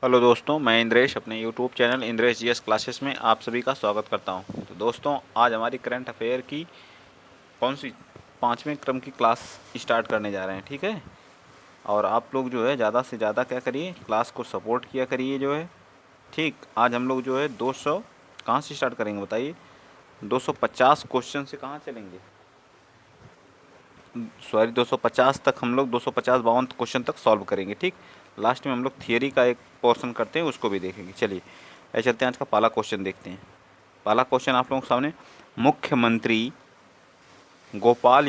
Hello दोस्तों, मैं इंद्रेश अपने YouTube channel Indresh GS classes में आप सभी का स्वागत करता हूं। तो दोस्तों, आज हमारी करंट अफेयर की कौन सी 5वें क्रम की क्लास स्टार्ट करने जा रहे हैं, ठीक है। और आप लोग जो है ज़्यादा से ज़्यादा क्या करिए, क्लास को सपोर्ट किया करिए जो है, ठीक। आज हम लोग जो है 200 कहाँ से स्टार्ट करेंगे बताइए, 250 क्वेश्चन से कहाँ चलेंगे, सॉरी 250 तक हम लोग 250 52 क्वेश्चन तक सॉल्व करेंगे, ठीक। लास्ट में हम लोग थियरी का एक पोर्शन करते हैं, उसको भी देखेंगे। चलिए ऐसे चलते हैं, आज का पहला क्वेश्चन देखते हैं। पहला क्वेश्चन आप लोगों के सामने, मुख्यमंत्री गोपाल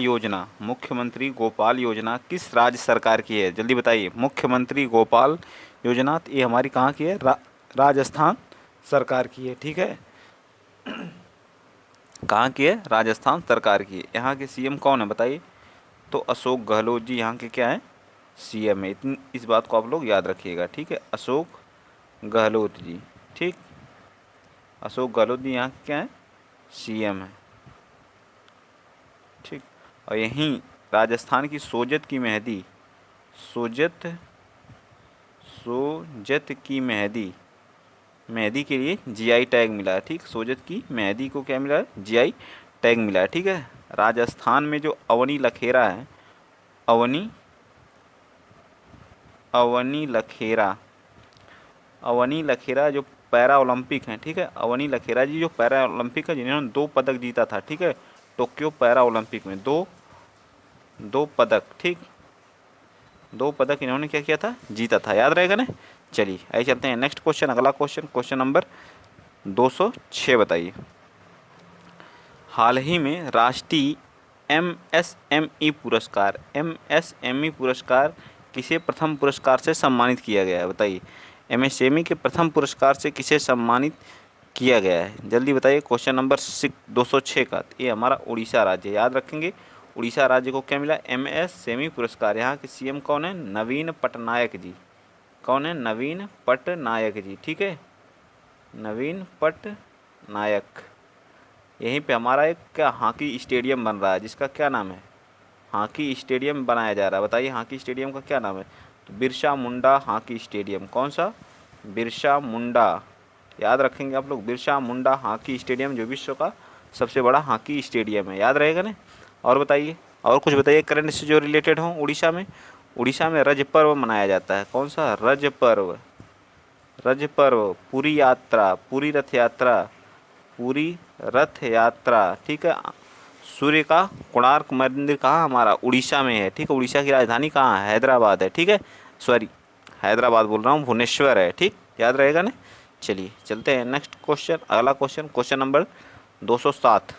योजना किस राज्य सरकार की है, जल्दी बताइए। मुख्यमंत्री गोपाल योजना ये हमारी कहाँ की है, राजस्थान सरकार की है, ठीक है। कहाँ की है, राजस्थान सरकार की है। यहाँ के सीएम कौन है बताइए, तो अशोक गहलोत जी यहाँ के क्या है, सीएम है। इतनी इस बात को आप लोग याद रखिएगा, ठीक है। अशोक गहलोत जी, ठीक। अशोक गहलोत जी यहाँ के क्या है, सीएम है, ठीक। और यहीं राजस्थान की सोजत सोजत की मेहंदी के लिए जीआई टैग मिला है, ठीक। सोजत की मेहंदी को क्या मिला है, जीआई टैग मिला है, ठीक है। राजस्थान में जो अवनी लखेरा है, अवनी अवनी लखेरा अवनी लखेरा जो पैरा ओलंपिक हैं, ठीक है। अवनी लखेरा जी जो पैरा ओलंपिक है, जिन्होंने 2 पदक जीता था, ठीक है। टोक्यो पैरा ओलंपिक में दो दो पदक, ठीक। 2 पदक इन्होंने क्या किया था, जीता था, याद रहेगा ना। चलिए आइए चलते हैं नेक्स्ट क्वेश्चन, अगला क्वेश्चन, क्वेश्चन नंबर 206 बताइए। हाल ही में राष्ट्रीय एमएसएमई पुरस्कार किसे प्रथम पुरस्कार से सम्मानित किया गया है बताइए। एमएसएमई के प्रथम पुरस्कार से किसे सम्मानित किया गया है, जल्दी बताइए। क्वेश्चन नंबर 206 का, ये हमारा उड़ीसा राज्य, याद रखेंगे। उड़ीसा राज्य को क्या मिला, एमएसएमई पुरस्कार। यहाँ के सीएम कौन है, नवीन पटनायक जी। कौन है, नवीन पटनायक जी, ठीक है। नवीन पटनायक। यहीं पे हमारा एक क्या हॉकी स्टेडियम बन रहा है, जिसका क्या नाम है, हॉकी स्टेडियम बनाया जा रहा है। बताइए हॉकी स्टेडियम का क्या नाम है, तो बिरसा मुंडा हॉकी स्टेडियम। कौन सा, बिरसा मुंडा, याद रखेंगे आप लोग, बिरसा मुंडा हॉकी स्टेडियम, जो विश्व का सबसे बड़ा हॉकी स्टेडियम है, याद रहेगा ना। और बताइए, और कुछ बताइए करंट से जो रिलेटेड हो। उड़ीसा में रज पर्व मनाया जाता है। कौन सा, रज पर्व, पूरी रथ यात्रा, ठीक है। सूर्य का कोणार्क मंदिर कहाँ, हमारा उड़ीसा में है, ठीक है। उड़ीसा की राजधानी कहाँ है, हैदराबाद है, ठीक है। सॉरी, हैदराबाद बोल रहा हूँ, भुवनेश्वर है, ठीक, याद रहेगा ना। चलिए चलते हैं नेक्स्ट क्वेश्चन, अगला question, question number 207।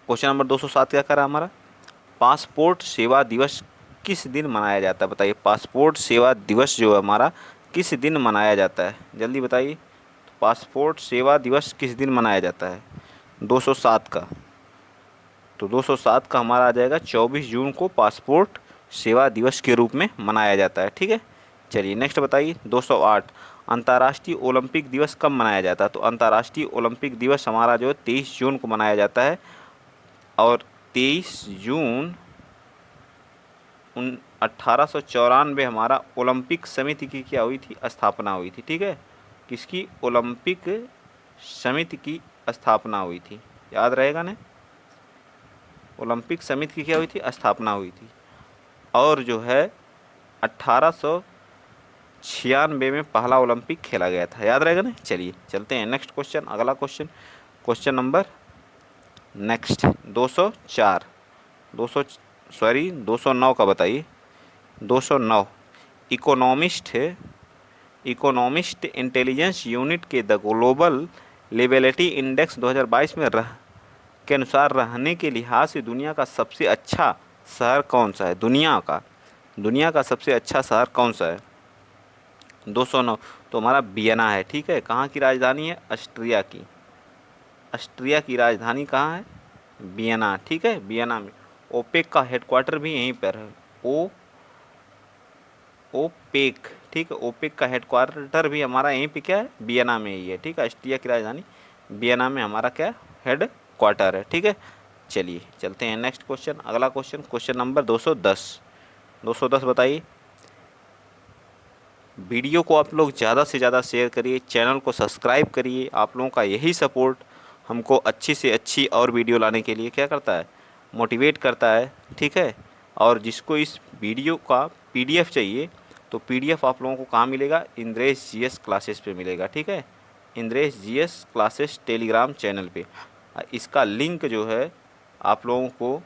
Question number 207 क्या करा हमारा, पासपोर्ट सेवा दिवस किस दिन मनाया जाता है बताइए। पासपोर्ट सेवा दिवस जो है हमारा, किस दिन मनाया जाता है, जल्दी बताइए। पासपोर्ट सेवा दिवस किस दिन मनाया जाता है, 207 का, तो 207 का हमारा आ जाएगा 24 जून को पासपोर्ट सेवा दिवस के रूप में मनाया जाता है, ठीक है। चलिए नेक्स्ट बताइए 208, अंतर्राष्ट्रीय ओलंपिक दिवस कब मनाया जाता है, तो अंतर्राष्ट्रीय ओलंपिक दिवस हमारा जो है 23 जून को मनाया जाता है। और 23 जून 1894 हमारा ओलंपिक समिति की क्या हुई थी, स्थापना हुई थी, ठीक है। किसकी, ओलंपिक समिति की स्थापना हुई थी, याद रहेगा ना। ओलंपिक समिति की क्या हुई थी, स्थापना हुई थी। और जो है 1896 में पहला ओलंपिक खेला गया था, याद रहेगा ना। चलिए चलते हैं नेक्स्ट क्वेश्चन, अगला question, question number next 204 200 sorry 209 का बताइए। 209, इकोनॉमिस्ट इंटेलिजेंस यूनिट के द ग्लोबल लिबेलिटी इंडेक्स 2022 में के अनुसार रहने के लिहाज से दुनिया का सबसे अच्छा शहर कौन सा है, दुनिया का सबसे अच्छा शहर कौन सा है। 209, तो हमारा वियना है, ठीक है। कहाँ की राजधानी है, ऑस्ट्रिया की राजधानी कहाँ है, वियना, ठीक है। वियना में ओपेक का हेडक्वार्टर भी यहीं पर है, ओपेक, ठीक है। ओपेक का हेडक्वार्टर भी हमारा यहीं पे क्या है, वियना में ही है, ठीक है। ऑस्ट्रिया की राजधानी वियना में हमारा क्या हेड क्वार्टर है, ठीक है। चलिए चलते हैं नेक्स्ट क्वेश्चन, अगला क्वेश्चन, क्वेश्चन नंबर 210 बताइए। वीडियो को आप लोग ज़्यादा से ज़्यादा शेयर करिए, चैनल को सब्सक्राइब करिए। आप लोगों का यही सपोर्ट हमको अच्छी से अच्छी और वीडियो लाने के लिए क्या करता है, मोटिवेट करता है, ठीक है। और जिसको इस वीडियो का पीडीएफ चाहिए तो पीडीएफ आप लोगों को कहाँ मिलेगा, इंद्रेश जीएस क्लासेस पे मिलेगा, ठीक है। Indresh GS classes Telegram channel पे। इसका लिंक जो है आप लोगों को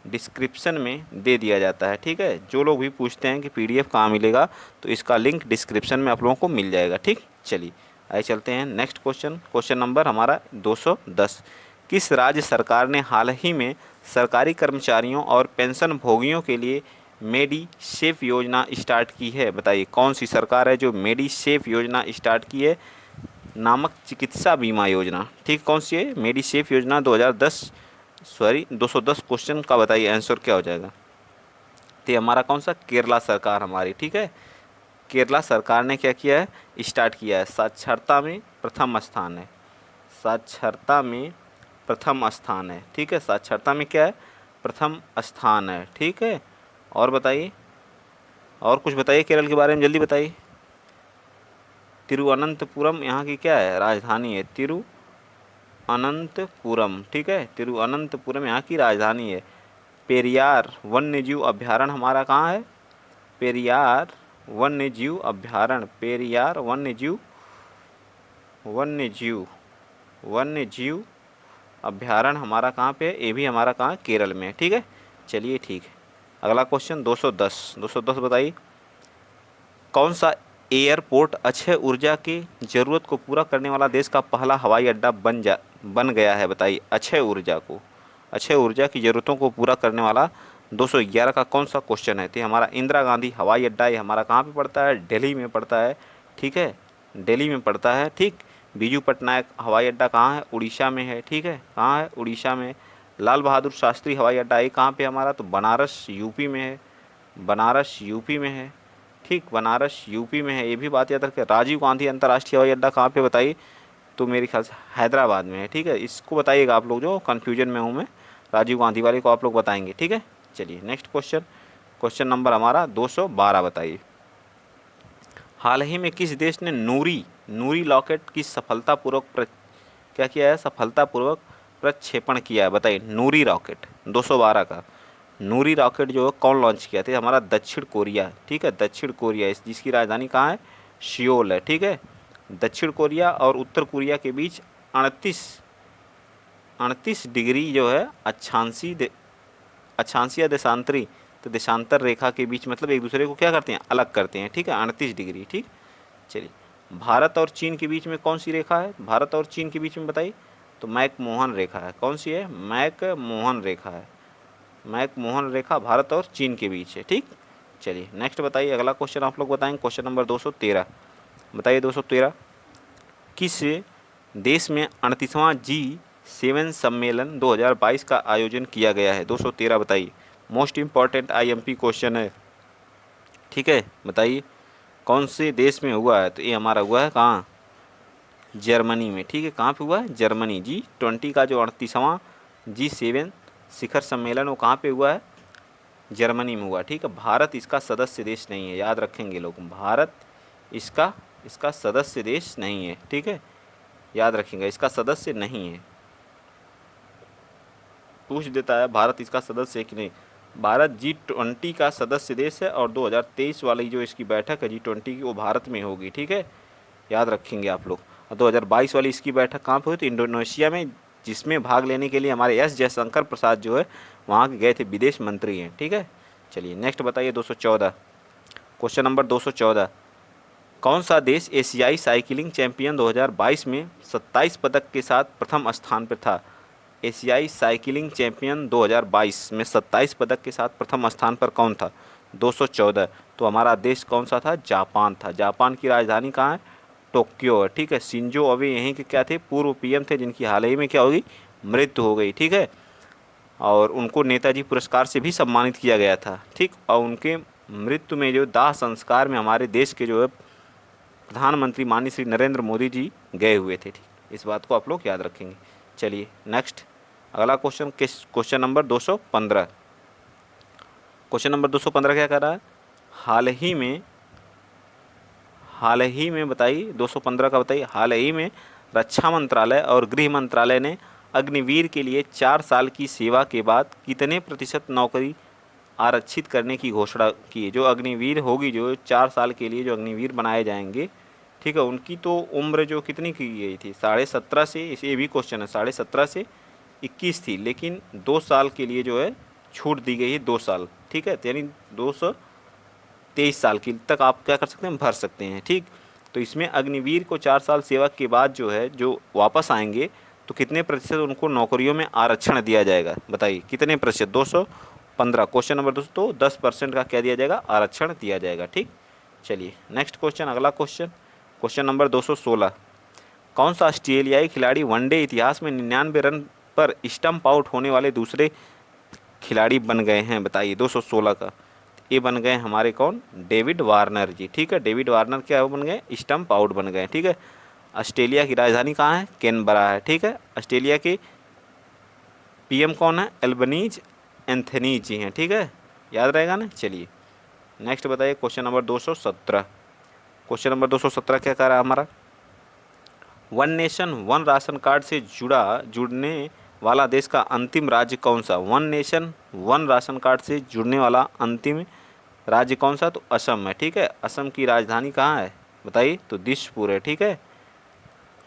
डिस्क्रिप्शन में दे दिया जाता है, ठीक है। जो लोग भी पूछते हैं कि पीडीएफ कहाँ मिलेगा तो इसका लिंक डिस्क्रिप्शन में आप लोगों को मिल जाएगा, ठीक। चलिए आइए चलते हैं नेक्स्ट क्वेश्चन। क्वेश्चन नंबर हमारा 210। किस राज्य सरकार ने हाल ही में सरकारी कर्मचारियों और पेंशन भोगियों के लिए मेडी सेफ योजना स्टार्ट की है? बताइए कौन सी सरकार है जो मेडी सेफ योजना स्टार्ट की है नामक चिकित्सा बीमा योजना, ठीक। कौन सी है मेडी सेफ योजना? 210 क्वेश्चन का बताइए आंसर क्या हो जाएगा। तो ये हमारा कौन सा, केरला सरकार हमारी, ठीक है। केरला सरकार ने क्या किया है, स्टार्ट किया है। साक्षरता में प्रथम स्थान है, साक्षरता में प्रथम स्थान है, ठीक है। साक्षरता में क्या है, प्रथम स्थान है, ठीक है। और बताइए, और कुछ बताइए केरल के बारे में, जल्दी बताइए। तिरुवनंतपुरम यहाँ की क्या है, राजधानी है, तिरुअनंतपुरम, ठीक है। तिरुअनंतपुरम यहाँ की राजधानी है। पेरियार वन्यजीव अभ्यारण्य हमारा कहाँ है, पेरियार वन्यजीव अभ्यारण्य, पेरियार वन्यजीव वन्यजीव वन्यजीव अभ्यारण्य हमारा कहाँ पे है, ये भी हमारा कहाँ, केरल में, ठीक है। चलिए ठीक है, अगला क्वेश्चन 210 बताइए। कौन सा एयरपोर्ट अक्षय ऊर्जा की ज़रूरत को पूरा करने वाला देश का पहला हवाई अड्डा बन गया है? बताइए अक्षय ऊर्जा की ज़रूरतों को पूरा करने वाला 211 का कौन सा क्वेश्चन है? तो हमारा इंदिरा गांधी हवाई अड्डा, ये हमारा कहाँ पे पड़ता है, दिल्ली में पड़ता है, ठीक है, दिल्ली में पड़ता है, ठीक। बीजू पटनायक हवाई अड्डा कहाँ है, उड़ीसा में है, ठीक है, कहाँ है, उड़ीसा में। लाल बहादुर शास्त्री हवाई अड्डा ये कहाँ पे हमारा, तो बनारस यूपी में है, बनारस यूपी में है, ठीक, बनारस यूपी में है। ये भी बात याद रखें। राजीव गांधी अंतर्राष्ट्रीय हवाई अड्डा कहाँ पे बताइए, तो मेरे ख्याल से हैदराबाद में है, ठीक है। इसको बताइएगा आप लोग, जो कन्फ्यूजन में हूँ मैं, राजीव गांधी वाले को आप लोग बताएंगे, ठीक है। चलिए नेक्स्ट क्वेश्चन, क्वेश्चन नंबर हमारा 212 बताइए। हाल ही में किस देश ने नूरी रॉकेट की सफलतापूर्वक क्या किया है, सफलतापूर्वक प्रक्षेपण किया है? बताइए नूरी रॉकेट 212 का। नूरी रॉकेट जो है कौन लॉन्च किया था? हमारा दक्षिण कोरिया, ठीक है, दक्षिण कोरिया, जिसकी राजधानी कहाँ है, सियोल है, ठीक है। दक्षिण कोरिया और उत्तर कोरिया के बीच 38 डिग्री जो है अक्षांशीय या देशांतरी, तो देशांतर रेखा के बीच, मतलब एक दूसरे को क्या करते हैं, अलग करते हैं, ठीक है, 38 डिग्री, ठीक। चलिए भारत और चीन के बीच में कौन सी रेखा है, भारत और चीन के बीच में बताइए, तो मैकमोहन रेखा है। कौन सी है, मैकमोहन रेखा है, मैकमोहन रेखा भारत और चीन के बीच है, ठीक। चलिए नेक्स्ट बताइए, अगला क्वेश्चन आप लोग बताएंगे, क्वेश्चन नंबर 213 बताइए। 213 किस देश में 38वां G7 सम्मेलन 2022 का आयोजन किया गया है? 213 बताइए, मोस्ट इम्पॉर्टेंट आईएमपी क्वेश्चन है, ठीक है। बताइए कौन से देश में हुआ है? तो ये हमारा हुआ है कहाँ, जर्मनी में, ठीक है। कहाँ पे हुआ है, जर्मनी। G20 का जो 38वां G7 शिखर सम्मेलन वो कहाँ पे हुआ है, जर्मनी में हुआ, ठीक है। भारत इसका सदस्य देश नहीं है, याद रखेंगे लोग, भारत इसका सदस्य देश नहीं है, ठीक है, याद रखेंगे, इसका सदस्य नहीं है। पूछ देता है भारत इसका सदस्य है कि नहीं। भारत G20 का सदस्य देश है और 2023 वाली जो इसकी बैठक है G20 की, वो भारत में होगी, ठीक है, याद रखेंगे आप लोग। और 2022 वाली इसकी बैठक कहाँ पे हुई, तो इंडोनेशिया में, जिसमें भाग लेने के लिए हमारे एस जयशंकर प्रसाद जो है वहाँ के गए थे, विदेश मंत्री हैं, ठीक है। चलिए नेक्स्ट बताइए 214, क्वेश्चन नंबर 214। कौन सा देश एशियाई साइकिलिंग चैंपियन 2022 में 27 पदक के साथ प्रथम स्थान पर था? एशियाई साइकिलिंग चैंपियन 2022 में 27 पदक के साथ प्रथम स्थान पर कौन था? 214, तो हमारा देश कौन सा था, जापान था। जापान की राजधानी कहाँ है, टोक्यो है, ठीक है। शिंजो अबे यहीं के क्या थे, पूर्व पीएम थे, जिनकी हाल ही में क्या होगी, मृत्यु हो गई, ठीक है। और उनको नेताजी पुरस्कार से भी सम्मानित किया गया था, ठीक। और उनके मृत्यु में जो दाह संस्कार में हमारे देश के जो है प्रधानमंत्री माननीय श्री नरेंद्र मोदी जी गए हुए थे, ठीक। इस बात को आप लोग याद रखेंगे। चलिए नेक्स्ट अगला question, question number 215। Question number 215 क्या कर रहा है, हाल ही में बताइए 215 का बताइए, हाल ही में रक्षा मंत्रालय और गृह मंत्रालय ने अग्निवीर के लिए 4 साल की सेवा के बाद कितने प्रतिशत नौकरी आरक्षित करने की घोषणा की है। जो अग्निवीर होगी, जो 4 साल के लिए जो अग्निवीर बनाए जाएंगे, ठीक है, उनकी तो उम्र जो कितनी की गई थी, 17.5 से, ये भी क्वेश्चन है, 17.5 से 21 थी, लेकिन 2 साल के लिए जो है छूट दी गई है, 2 साल, ठीक है, यानी 223 साल की तक आप क्या कर सकते हैं, भर सकते हैं, ठीक। तो इसमें अग्निवीर को 4 साल सेवा के बाद जो है जो वापस आएंगे तो कितने प्रतिशत उनको नौकरियों में आरक्षण दिया जाएगा, बताइए कितने प्रतिशत, 215। क्वेश्चन नंबर 2 तो 10% का क्या दिया जाएगा, आरक्षण दिया जाएगा, ठीक। चलिए नेक्स्ट क्वेश्चन, अगला क्वेश्चन, क्वेश्चन नंबर 216। कौन सा ऑस्ट्रेलियाई खिलाड़ी वनडे इतिहास में 99 रन पर स्टंप आउट होने वाले दूसरे खिलाड़ी बन गए हैं, बताइए 216 का। ये बन गए हमारे कौन, डेविड वार्नर जी, ठीक है। डेविड वार्नर क्या बन गए, स्टंप आउट बन गए, ठीक है। ऑस्ट्रेलिया की राजधानी कहाँ है, कैनबरा है, ठीक है। ऑस्ट्रेलिया के पीएम कौन है, एल्बनीज एंथनी जी हैं, ठीक है, याद रहेगा ना। चलिए नेक्स्ट बताइए, क्वेश्चन नंबर 217। क्वेश्चन नंबर 217 क्या कह रहा है हमारा, one nation one ration card से जुड़ने वाला देश का अंतिम राज्य कौन सा। One nation one ration card से जुड़ने वाला अंतिम राज्य कौन सा, तो असम है, ठीक है। असम की राजधानी कहाँ है, बताइए, तो दिसपुर है, ठीक है।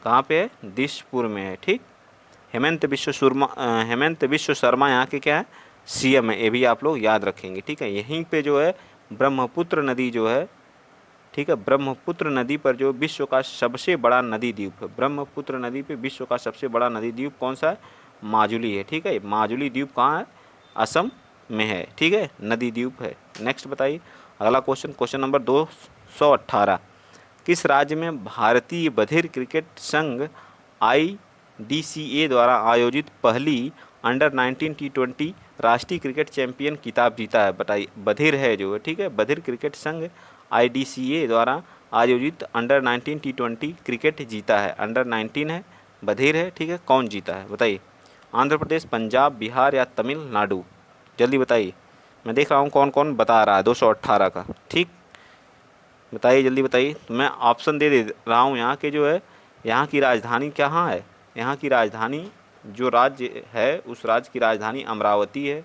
कहाँ पे है, दिसपुर में है, ठीक। हेमंत बिश्व शर्मा यहाँ के क्या है, सीएम है, ये भी आप लोग याद रखेंगे, ठीक है। यहीं पे जो है ब्रह्मपुत्र नदी जो है, ठीक है, ब्रह्मपुत्र नदी पर जो विश्व का सबसे बड़ा नदी द्वीप है, ब्रह्मपुत्र नदी पे विश्व का सबसे बड़ा नदी द्वीप कौन सा है, माजुली है, ठीक है। माजुली द्वीप कहाँ है, असम में है, ठीक है, नदी द्वीप है। नेक्स्ट बताइए अगला क्वेश्चन, क्वेश्चन नंबर 218। किस राज्य में भारतीय बधिर क्रिकेट संघ IDCA द्वारा आयोजित पहली अंडर-19 T20 राष्ट्रीय क्रिकेट चैंपियन खिताब जीता है, बताइए। बधिर है जो है, ठीक है, बधिर क्रिकेट संघ IDCA द्वारा आयोजित अंडर-19 T20 क्रिकेट जीता है, अंडर-19 है, बधिर है, ठीक है। कौन जीता है बताइए, आंध्र प्रदेश, पंजाब, बिहार या तमिलनाडु, जल्दी बताइए। मैं देख रहा हूँ कौन कौन बता रहा है 218 का, ठीक, बताइए जल्दी बताइए। तो मैं ऑप्शन दे रहा हूँ, यहाँ के जो है, यहाँ की राजधानी कहाँ है, यहाँ की राजधानी जो राज्य है उस राज्य की राजधानी अमरावती है,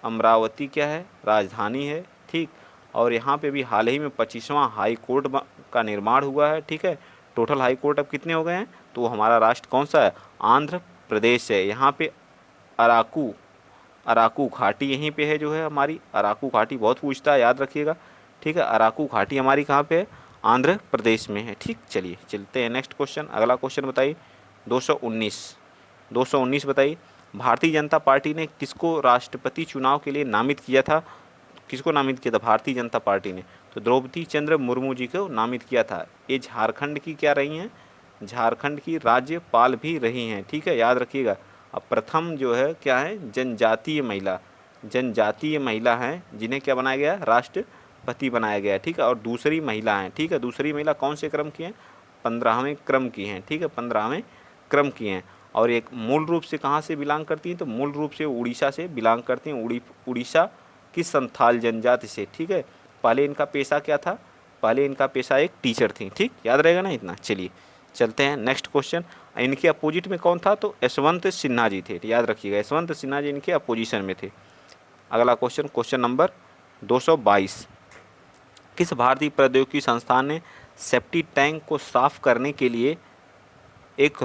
अमरावती क्या है, राजधानी है, ठीक। और यहाँ पे भी हाल ही में 25वां हाई कोर्ट का निर्माण हुआ है, ठीक है। टोटल हाई कोर्ट अब कितने हो गए हैं, तो हमारा राष्ट्र कौन सा है, आंध्र प्रदेश है। यहाँ पे अराकू अराकू घाटी यहीं पे है, जो है हमारी अराकू घाटी, बहुत पूछता है, याद रखिएगा, ठीक है। अराकू घाटी हमारी कहाँ पे है, आंध्र प्रदेश में है, ठीक। चलिए चलते हैं नेक्स्ट क्वेश्चन, अगला क्वेश्चन बताइए 219 बताइए। भारतीय जनता पार्टी ने किसको राष्ट्रपति चुनाव के लिए नामित किया था, किसको नामित किया था भारतीय जनता पार्टी ने, तो द्रौपदी चंद्र मुर्मू जी को नामित किया था। ये झारखंड की क्या रही हैं, झारखंड की राज्यपाल भी रही हैं, ठीक है, याद रखिएगा। अब प्रथम जो है क्या है, जनजातीय महिला हैं जिन्हें क्या बनाया गया, राष्ट्रपति बनाया गया, ठीक है। और दूसरी महिला हैं, ठीक है, दूसरी महिला कौन से क्रम की हैं, 15वें क्रम की हैं, ठीक है, 15वें क्रम की हैं। और एक मूल रूप से कहाँ से बिलोंग करती हैं, तो मूल रूप से उड़ीसा से बिलोंग करती हैं, उड़ीसा की संथाल जनजाति से, ठीक है। पहले इनका पेशा क्या था, पहले इनका पेशा एक टीचर थी, ठीक, याद रहेगा ना इतना। चलिए चलते हैं नेक्स्ट क्वेश्चन। इनके अपोजिट में कौन था, तो यशवंत सिन्हा जी थे, याद रखिएगा, यशवंत सिन्हा जी इनके अपोजिशन में थे। अगला क्वेश्चन, क्वेश्चन नंबर 222। किस भारतीय प्रौद्योगिकी संस्थान ने सेप्टी टैंक को साफ करने के लिए एक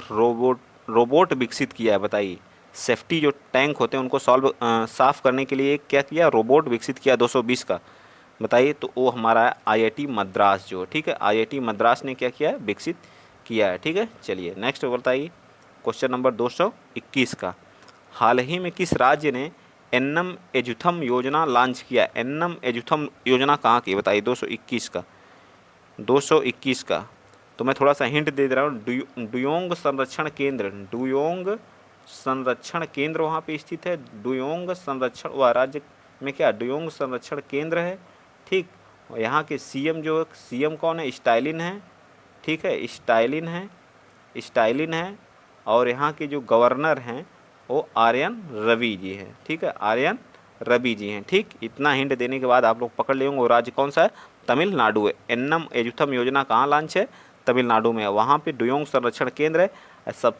रोबोट विकसित किया है, बताइए। सेफ्टी जो टैंक होते हैं उनको साफ़ करने के लिए क्या किया, रोबोट विकसित किया 220 का, बताइए। तो वो हमारा है IIT मद्रास जो, ठीक है, IIT मद्रास ने क्या किया है, विकसित किया है, ठीक है। चलिए नेक्स्ट बताइए, क्वेश्चन नंबर 221 का। हाल ही में किस राज्य ने एन्नम एजुथम योजना लॉन्च किया, एन्नम एजुथम योजना कहाँ की, बताइए 221 का। तो मैं थोड़ा सा हिंट दे रहा हूँ, डुयोंग संरक्षण केंद्र वहाँ पे स्थित है, डुयोंग संरक्षण, वह राज्य में क्या डुयोंग संरक्षण केंद्र है, ठीक। यहाँ के सीएम जो, सीएम कौन है, स्टालिन है, ठीक है, स्टालिन है। और यहाँ के जो गवर्नर हैं वो आर्यन रवि जी हैं, ठीक है, आर्यन रवि जी हैं, ठीक। इतना हिंट देने के बाद आप लोग पकड़ ले होंगे, वो राज्य कौन सा है, तमिलनाडु है। एन्नम एजुथम योजना कहाँ लॉन्च है? तमिलनाडु में है। वहाँ पे डुयोंग संरक्षण केंद्र है। सब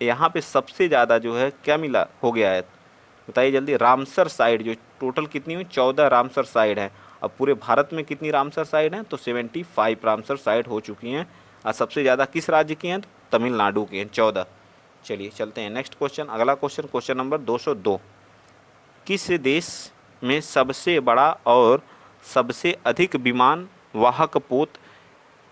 यहाँ पे सबसे ज़्यादा जो है क्या मिला हो गया है, बताइए जल्दी। रामसर साइट जो टोटल कितनी हुई, 14 रामसर साइट है। अब पूरे भारत में कितनी रामसर साइट हैं? तो 75 रामसर साइट हो चुकी हैं। और सबसे ज़्यादा किस राज्य की हैं? तो तमिलनाडु की हैं, 14। चलिए चलते हैं नेक्स्ट क्वेश्चन। अगला क्वेश्चन, क्वेश्चन नंबर 202। किस देश में सबसे बड़ा और सबसे अधिक विमान वाहक पोत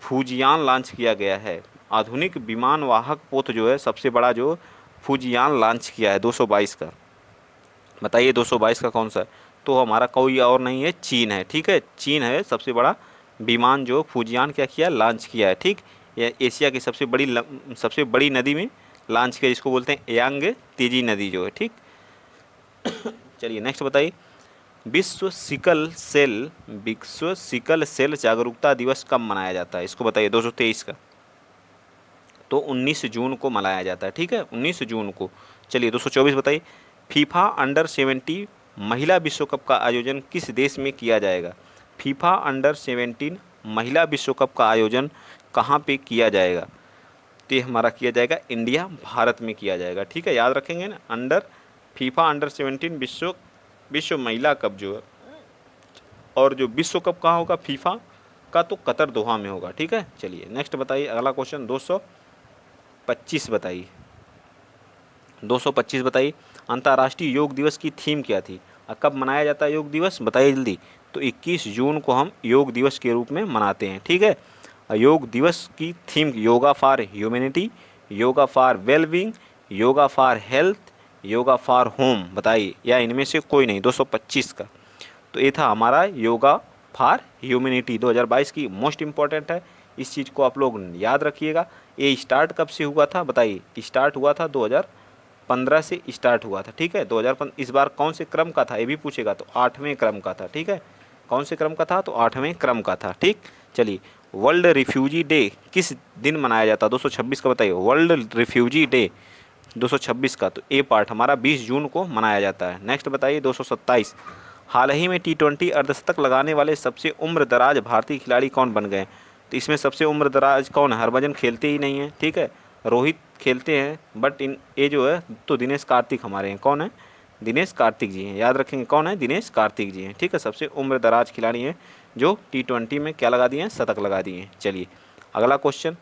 फूजियान लॉन्च किया गया है? आधुनिक विमान वाहक पोत जो है सबसे बड़ा जो फूजियान लॉन्च किया है 222 का, बताइए 222 का कौन सा है? तो हमारा कोई और नहीं है, चीन है। ठीक है, चीन है सबसे बड़ा विमान जो फूजियान क्या किया, लॉन्च किया है। ठीक, यह एशिया की सबसे बड़ी नदी में लॉन्च किया, जिसको बोलते हैं यांग तेजी नदी जो है। ठीक, चलिए नेक्स्ट बताइए। विश्व सिकल सेल जागरूकता दिवस कब मनाया जाता है? इसको बताइए 223 का। तो 19 जून को मनाया जाता है। ठीक है, 19 जून को। चलिए 224 बताइए। फीफा अंडर 17 महिला विश्व कप का आयोजन किस देश में किया जाएगा? फीफा अंडर 17 महिला विश्व कप का आयोजन कहाँ पे किया जाएगा? तो ये हमारा किया जाएगा इंडिया, भारत में किया जाएगा। ठीक है, याद रखेंगे ना। फीफा अंडर 17 विश्व महिला कप जो है, और जो विश्व कप कहाँ होगा फीफा का? तो कतर, दोहा में होगा। ठीक है, चलिए नेक्स्ट बताइए। अगला क्वेश्चन 225 बताइए। 225 बताइए। अंतर्राष्ट्रीय योग दिवस की थीम क्या थी? कब मनाया जाता है योग दिवस, बताइए जल्दी। तो 21 जून को हम योग दिवस के रूप में मनाते हैं। ठीक है, योग दिवस की theme yoga for humanity, yoga for wellbeing, yoga for health, yoga for home, बताइए, या इनमें से कोई नहीं। 225 का तो ये था हमारा योगा फॉर ह्यूमैनिटी 2022 की। मोस्ट इम्पॉर्टेंट है, इस चीज़ को आप लोग याद रखिएगा। ये स्टार्ट कब से हुआ था, बताइए। स्टार्ट हुआ था 2015 से स्टार्ट हुआ था। ठीक है, 2015। इस बार कौन से क्रम का था ये भी पूछेगा, तो 8वें क्रम का था। ठीक है, कौन से क्रम का था? तो 8वें क्रम का था। ठीक, चलिए। वर्ल्ड रिफ्यूजी डे किस दिन मनाया जाता है? 226 का बताइए। वर्ल्ड रिफ्यूजी डे 226 का, तो ए पार्ट हमारा 20 जून को मनाया जाता है। नेक्स्ट बताइए 227। हाल ही में T20 अर्धशतक लगाने वाले सबसे उम्र दराज भारतीय खिलाड़ी कौन बन गए? तो इसमें सबसे उम्र दराज कौन है? हरभजन खेलते ही नहीं है। ठीक है, रोहित खेलते हैं, बट ये जो है तो दिनेश कार्तिक हमारे हैं। कौन है? दिनेश कार्तिक जी हैं। याद रखेंगे कौन है? दिनेश कार्तिक जी हैं। ठीक है, सबसे उम्र दराज खिलाड़ी हैं जो T20 में क्या लगा दिए हैं? शतक लगा दिए हैं। चलिए अगला क्वेश्चन।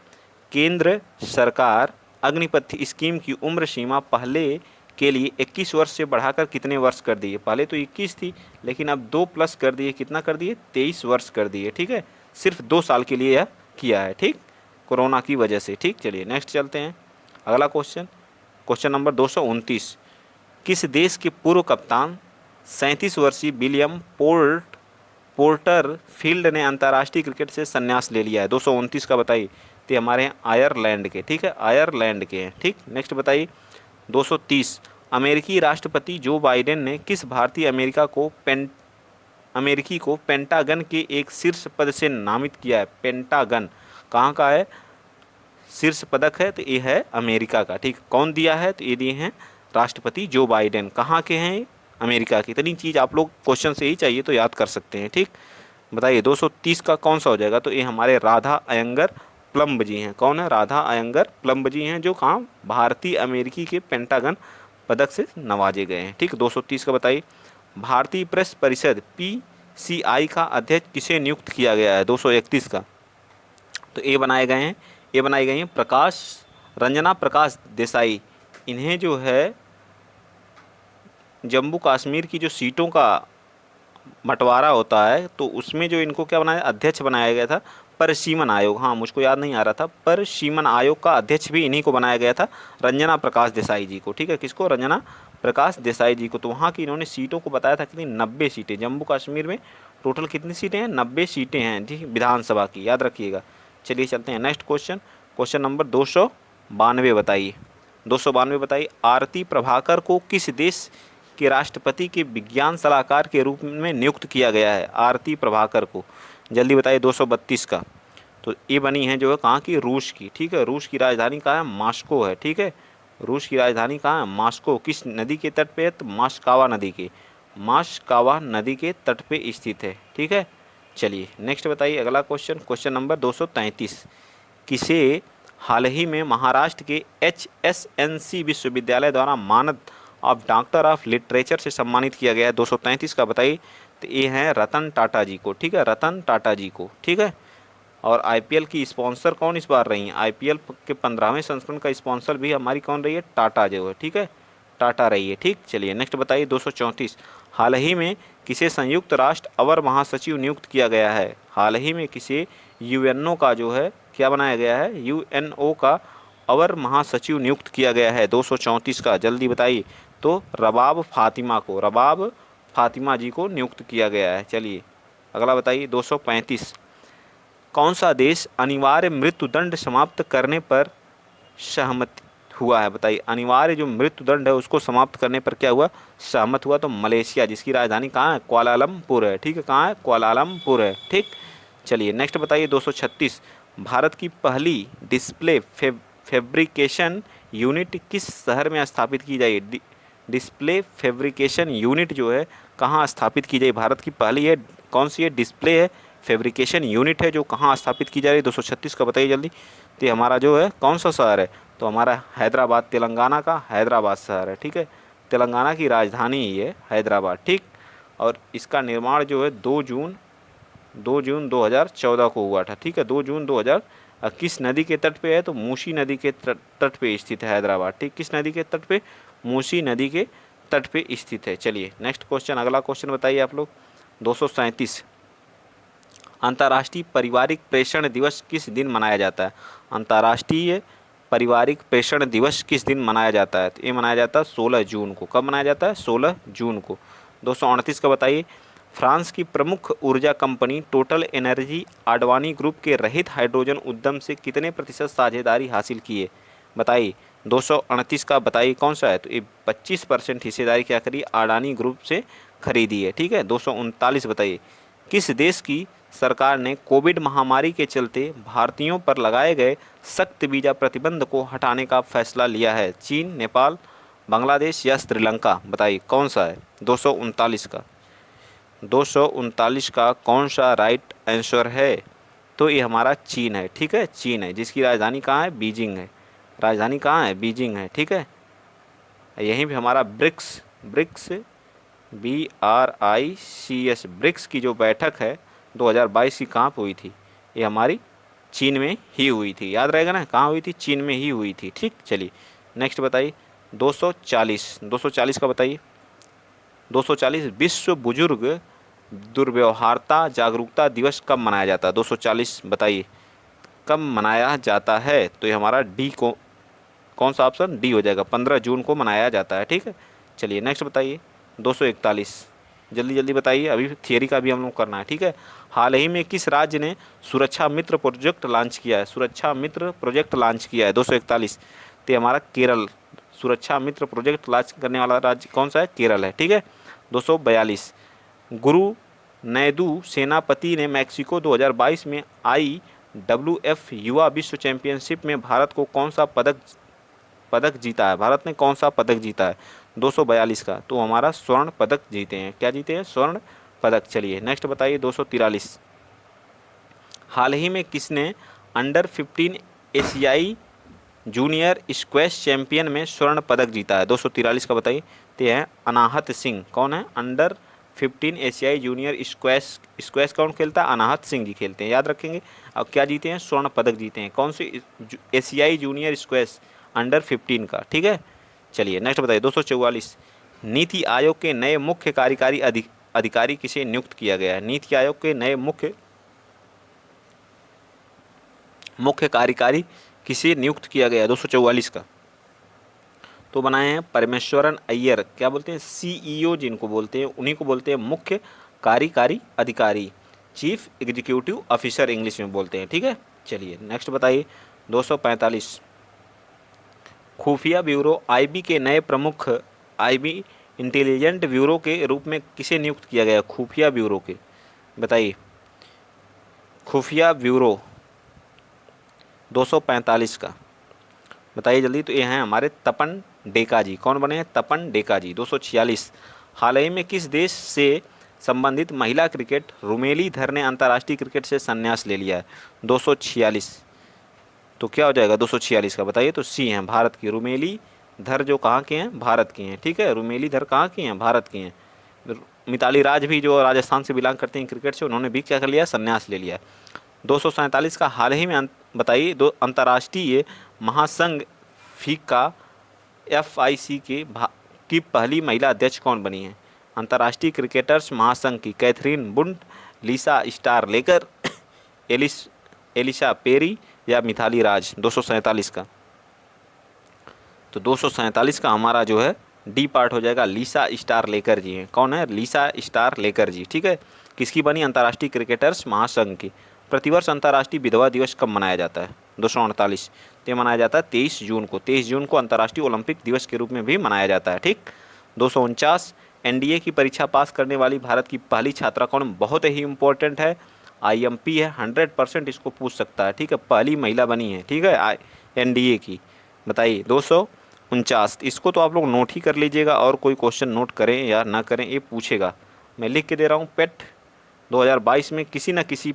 केंद्र सरकार अग्निपथ स्कीम की उम्र सीमा पहले के लिए 21 वर्ष से बढ़ाकर कितने वर्ष कर दिए? पहले तो 21 थी, लेकिन अब 2 प्लस कर दिए। कितना कर दिए? 23 वर्ष कर दिए। ठीक है, सिर्फ 2 साल के लिए यह किया है। ठीक, कोरोना की वजह से। ठीक, चलिए नेक्स्ट चलते हैं। अगला क्वेश्चन, क्वेश्चन नंबर 229। किस देश के पूर्व कप्तान 37 वर्षीय विलियम पोर्टर फील्ड ने अंतर्राष्ट्रीय क्रिकेट से संन्यास ले लिया है? 229 का बताइए। तो हमारे हैं आयरलैंड के। ठीक है, आयरलैंड के हैं। ठीक, नेक्स्ट बताइए 230। अमेरिकी राष्ट्रपति जो बाइडेन ने किस भारतीय अमेरिकी को पेंटागन के एक शीर्ष पद से नामित किया है? पेंटागन कहाँ का है? शीर्ष पदक है, तो ये है अमेरिका का। ठीक, कौन दिया है? तो ये दिए हैं राष्ट्रपति जो बाइडेन। कहाँ के हैं? अमेरिका की। इतनी चीज़ आप लोग क्वेश्चन से ही चाहिए तो याद कर सकते हैं। ठीक, बताइए 230 का कौन सा हो जाएगा? तो ये हमारे राधा अयंगर प्लम्ब जी हैं। कौन है? राधा अयंगर प्लम्ब जी हैं, जो कहाँ? भारतीय अमेरिकी के पेंटागन पदक से नवाजे गए हैं। ठीक, 230 का बताइए। भारतीय प्रेस परिषद PCI का अध्यक्ष किसे नियुक्त किया गया है? 231 का, तो ये बनाए गए हैं रंजना प्रकाश देसाई। इन्हें जो है जम्मू कश्मीर की जो सीटों का बंटवारा होता है, तो उसमें जो इनको क्या बनाया, अध्यक्ष बनाया गया था परिसीमन आयोग। हाँ, मुझको याद नहीं आ रहा था। परिसीमन आयोग का अध्यक्ष भी इन्हीं को बनाया गया था, रंजना प्रकाश देसाई जी को। ठीक है, किसको? रंजना प्रकाश देसाई जी को। तो वहाँ की इन्होंने सीटों को बताया था कितनी? 90 सीटें। जम्मू कश्मीर में टोटल कितनी सीटें हैं? 90 सीटें हैं जी, विधानसभा की। याद रखिएगा। चलिए चलते हैं नेक्स्ट क्वेश्चन, क्वेश्चन नंबर 292 बताइए। 292 बताइए। आरती प्रभाकर को किस देश के राष्ट्रपति के विज्ञान सलाहकार के रूप में नियुक्त किया गया है? आरती प्रभाकर को जल्दी बताइए। 232 का, तो ये बनी है जो है कहाँ की? रूस की। ठीक है, रूस की राजधानी कहाँ है? मॉस्को है। ठीक है, रूस की राजधानी कहाँ है? मॉस्को। किस नदी के तट पे है? तो मास्कावा नदी के तट पे स्थित है। ठीक है, चलिए नेक्स्ट बताइए अगला क्वेश्चन, क्वेश्चन नंबर 233। किसे हाल ही में महाराष्ट्र के HSNC विश्वविद्यालय द्वारा मानद ऑफ डॉक्टर ऑफ लिटरेचर से सम्मानित किया गया है? 233 का बताइए। तो ये हैं रतन टाटा जी को, ठीक है, रतन टाटा जी को, ठीक है। और आईपीएल की स्पॉन्सर कौन इस बार रही हैं? आईपीएल के 15वें संस्करण का स्पॉन्सर भी हमारी कौन रही है? टाटा जो है, ठीक है, टाटा रही है, ठीक। चलिए नेक्स्ट बताइए 234। हाल ही में किसे संयुक्त राष्ट्र अवर महासचिव नियुक्त किया गया है? हाल ही में किसे यूएनओ का जो है क्या बनाया गया है? यूएनओ का अवर महासचिव नियुक्त किया गया है 234 का, जल्दी बताइए। तो रबाब फातिमा को, रबाब फातिमा जी को नियुक्त किया गया है। चलिए अगला बताइए 235। कौन सा देश अनिवार्य मृत्युदंड समाप्त करने पर सहमत हुआ है? बताइए, अनिवार्य जो मृत्युदंड है उसको समाप्त करने पर क्या हुआ? सहमत हुआ। तो मलेशिया, जिसकी राजधानी कहाँ है? कुआलालंपुर है, ठीक है, कहाँ है? कुआलालंपुर है, ठीक। चलिए नेक्स्ट बताइए 236। भारत की पहली डिस्प्ले फैब्रिकेशन यूनिट किस शहर में स्थापित की जाएगी? डिस्प्ले फैब्रिकेशन यूनिट जो है कहाँ स्थापित की जाए? भारत की पहली है, कौन सी है? डिस्प्ले है, फैब्रिकेशन यूनिट है, जो कहाँ स्थापित की जा रही है? 236 का बताइए जल्दी। तो हमारा जो है कौन सा शहर है? तो हमारा हैदराबाद, तेलंगाना का हैदराबाद शहर है, ठीक है, तेलंगाना की राजधानी ही है हैदराबाद, ठीक। और इसका निर्माण जो है 2 जून 2014 को हुआ था, ठीक है, 2 जून 2000। किस नदी के तट पे है? तो मूसी नदी के तट पे स्थित है हैदराबाद, ठीक। किस नदी के तट पे? मूसी नदी के तट पे स्थित है। चलिए नेक्स्ट क्वेश्चन, अगला क्वेश्चन बताइए आप लोग 237। अंतर्राष्ट्रीय पारिवारिक प्रेषण दिवस किस दिन मनाया जाता है? अंतर्राष्ट्रीय पारिवारिक प्रेषण दिवस किस दिन मनाया जाता है? तो ये मनाया जाता है 16 जून को। कब मनाया जाता है? 16 जून को। 238 का बताइए। फ्रांस की प्रमुख ऊर्जा company total energy Advani group के रहित हाइड्रोजन उद्यम से कितने प्रतिशत साझेदारी हासिल की है? बताइए। 238 का बताइए कौन सा है? तो ये 25% हिस्सेदारी क्या करी? अडानी ग्रुप से खरीदी है, ठीक है। 239 बताइए। किस देश की सरकार ने कोविड महामारी के चलते भारतीयों पर लगाए गए सख्त वीज़ा प्रतिबंध को हटाने का फैसला लिया है? चीन, नेपाल, बांग्लादेश या श्रीलंका? बताइए कौन सा है 239 का? 239 का कौन सा राइट आंसर है? तो ये हमारा चीन है, ठीक है, चीन है, जिसकी राजधानी कहाँ है? बीजिंग है। राजधानी कहाँ है? बीजिंग है, ठीक है। यहीं भी हमारा ब्रिक्स, ब्रिक्स BRICS, ब्रिक्स की जो बैठक है 2022 की कहाँ पे हुई थी? ये हमारी चीन में ही हुई थी, याद रहेगा ना, कहाँ हुई थी? चीन में ही हुई थी, ठीक। चलिए नेक्स्ट बताइए 240 का बताइए। 240 विश्व बुजुर्ग दुर्व्यवहारता जागरूकता दिवस कब मनाया जाता है? 240 बताइए कब मनाया जाता है? तो ये हमारा डी को, कौन सा ऑप्शन? डी हो जाएगा, 15 जून को मनाया जाता है, ठीक है। चलिए नेक्स्ट बताइए 241, जल्दी जल्दी बताइए, अभी थियरी का भी हम लोग करना है, ठीक है। हाल ही में किस राज्य ने सुरक्षा मित्र प्रोजेक्ट लॉन्च किया है? सुरक्षा मित्र प्रोजेक्ट लॉन्च किया है 241। तो हमारा केरल, सुरक्षा मित्र प्रोजेक्ट लॉन्च करने वाला राज्य कौन सा है? केरल है, ठीक है। 242, गुरु नैदू सेनापति ने मैक्सिको 2022 में IWF युवा विश्व चैंपियनशिप में भारत को कौन सा पदक जीता है? भारत ने कौन सा पदक जीता है 242 का? तो हमारा स्वर्ण पदक जीते हैं। क्या जीते हैं? स्वर्ण पदक। चलिए नेक्स्ट बताइए 243। हाल ही में किसने अंडर 15 एशियाई जूनियर स्क्वैश चैंपियन में स्वर्ण पदक जीता है? 243 का बताइए। तो है अनाहत सिंह। कौन है? अंडर 15 एशियाई जूनियर स्क्वैश कौन खेलता है? अनाहत सिंह जी खेलते हैं, याद रखेंगे। अब क्या जीते हैं? स्वर्ण पदक जीते हैं। कौन से? एशियाई जूनियर स्क्वैश अंडर 15 का, ठीक है। चलिए नेक्स्ट बताइए 244। नीति आयोग के नए मुख्य कार्यकारी अधिकारी किसे नियुक्त किया गया है? नीति आयोग के नए मुख्य कार्यकारी किसे नियुक्त किया गया है 244 का? तो बनाए हैं परमेश्वरन अय्यर। क्या बोलते हैं? CEO जिनको बोलते हैं, उन्हीं को बोलते हैं मुख्य कार्यकारी अधिकारी, चीफ एग्जीक्यूटिव ऑफिसर इंग्लिश में बोलते हैं, ठीक है। चलिए नेक्स्ट बताइए 245। खुफिया ब्यूरो IB के नए प्रमुख IB इंटेलिजेंट ब्यूरो के रूप में किसे नियुक्त किया गया? खुफिया ब्यूरो के बताइए। खुफिया ब्यूरो 245 का बताइए जल्दी। तो ये हैं हमारे तपन डेका जी। कौन बने हैं? तपन डेका जी। 246। हाल ही में किस देश से संबंधित महिला क्रिकेट रुमेली धर ने अंतर्राष्ट्रीय क्रिकेट से संन्यास ले लिया है? 246। तो क्या हो जाएगा 246 का बताइए? तो सी हैं भारत की रुमेली धर, जो कहाँ के हैं? भारत की हैं। ठीक है, रुमेली धर कहाँ की हैं? भारत की हैं। मिताली राज भी जो राजस्थान से बिलोंग करते हैं क्रिकेट से, उन्होंने भी क्या कर लिया? संन्यास ले लिया। 247 का हाल ही में बताइए दो अंतर्राष्ट्रीय महासंघ फीफा FIC की पहली महिला अध्यक्ष कौन बनी है? अंतर्राष्ट्रीय क्रिकेटर्स महासंघ की कैथरीन बुंड, लिसा स्टार लेकर, एलिशा पेरी या मिताली राज? 247 का, तो 247 का हमारा जो है डी पार्ट हो जाएगा, लिसा स्टार लेकर जी हैं। कौन है? लिसा स्टार लेकर जी। ठीक है, किसकी बनी? अंतर्राष्ट्रीय क्रिकेटर्स महासंघ की। प्रतिवर्ष अंतर्राष्ट्रीय विधवा दिवस कब मनाया जाता है? 248। तो ये मनाया जाता है 23 जून को। 23 जून को अंतर्राष्ट्रीय ओलंपिक दिवस के रूप में भी मनाया जाता है। ठीक। 249, NDA की परीक्षा पास करने वाली भारत की पहली छात्रा कौन? बहुत ही इंपॉर्टेंट है, IMP है, 100% इसको पूछ सकता है। ठीक है, पहली महिला बनी है। ठीक है, NDA की। बताइए 249। इसको तो आप लोग नोट ही कर लीजिएगा, और कोई क्वेश्चन नोट करें या ना करें ये पूछेगा। मैं लिख के दे रहा हूँ, पेट 2022 में किसी न किसी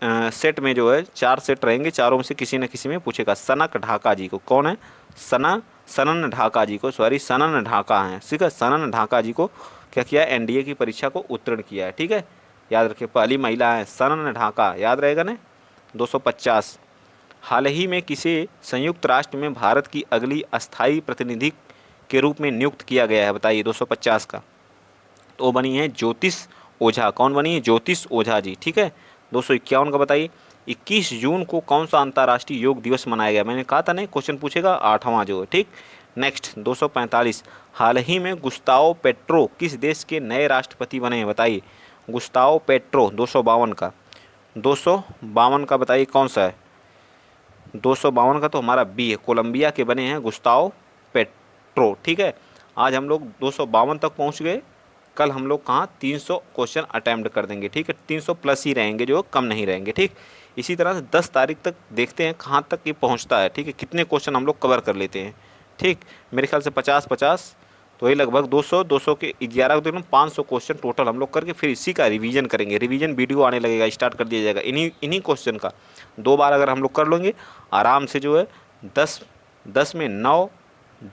सेट में जो है 4 सेट रहेंगे, चारों में से किसी न किसी में पूछेगा। सनक ढाका जी को, कौन है? सनन ढाका जी को, सॉरी सनन ढाका हैं। ठीक है, सनन ढाका जी को क्या किया? NDA की परीक्षा को उत्तीर्ण किया है। ठीक है, याद रखिए, पहली महिला है सनन ढाका, याद रहेगा ना। 250, हाल ही में किसे संयुक्त राष्ट्र में भारत की अगली अस्थायी प्रतिनिधि के रूप में नियुक्त किया गया है? बताइए 250 का। तो बनी है ज्योतिष ओझा। कौन बनी है? ज्योतिष ओझा जी। ठीक है, 251 का बताइए 21 जून को कौन सा अंतर्राष्ट्रीय योग दिवस मनाया गया? मैंने कहा था नहीं, क्वेश्चन पूछेगा 8वां जो है। ठीक। नेक्स्ट 245, हाल ही में गुस्ताओ पेट्रो किस देश के नए राष्ट्रपति बने हैं? बताइए गुस्ताओ पेट्रो। 252 का, 252 का बताइए कौन सा है? 252 का तो हमारा बी है, कोलंबिया के बने हैं गुस्ताओ पेट्रो। ठीक है, आज हम लोग 252 तक पहुंच गए। कल हम लोग कहाँ 300 क्वेश्चन अटैम्प्ट कर देंगे। ठीक है, 300 प्लस ही रहेंगे, जो कम नहीं रहेंगे। ठीक, इसी तरह से 10 तारीख तक देखते हैं कहाँ तक ये पहुँचता है। ठीक है, कितने क्वेश्चन हम लोग कवर कर लेते हैं। ठीक, मेरे ख्याल से 50-50 तो ये लगभग 200 के 11 दिन 500 क्वेश्चन टोटल हम लोग करके फिर इसी का रिवीजन करेंगे। रिवीजन वीडियो आने लगेगा, स्टार्ट कर दिया जाएगा। इन्हीं क्वेश्चन का 2 बार अगर हम लोग कर लेंगे आराम से जो है 10 में 9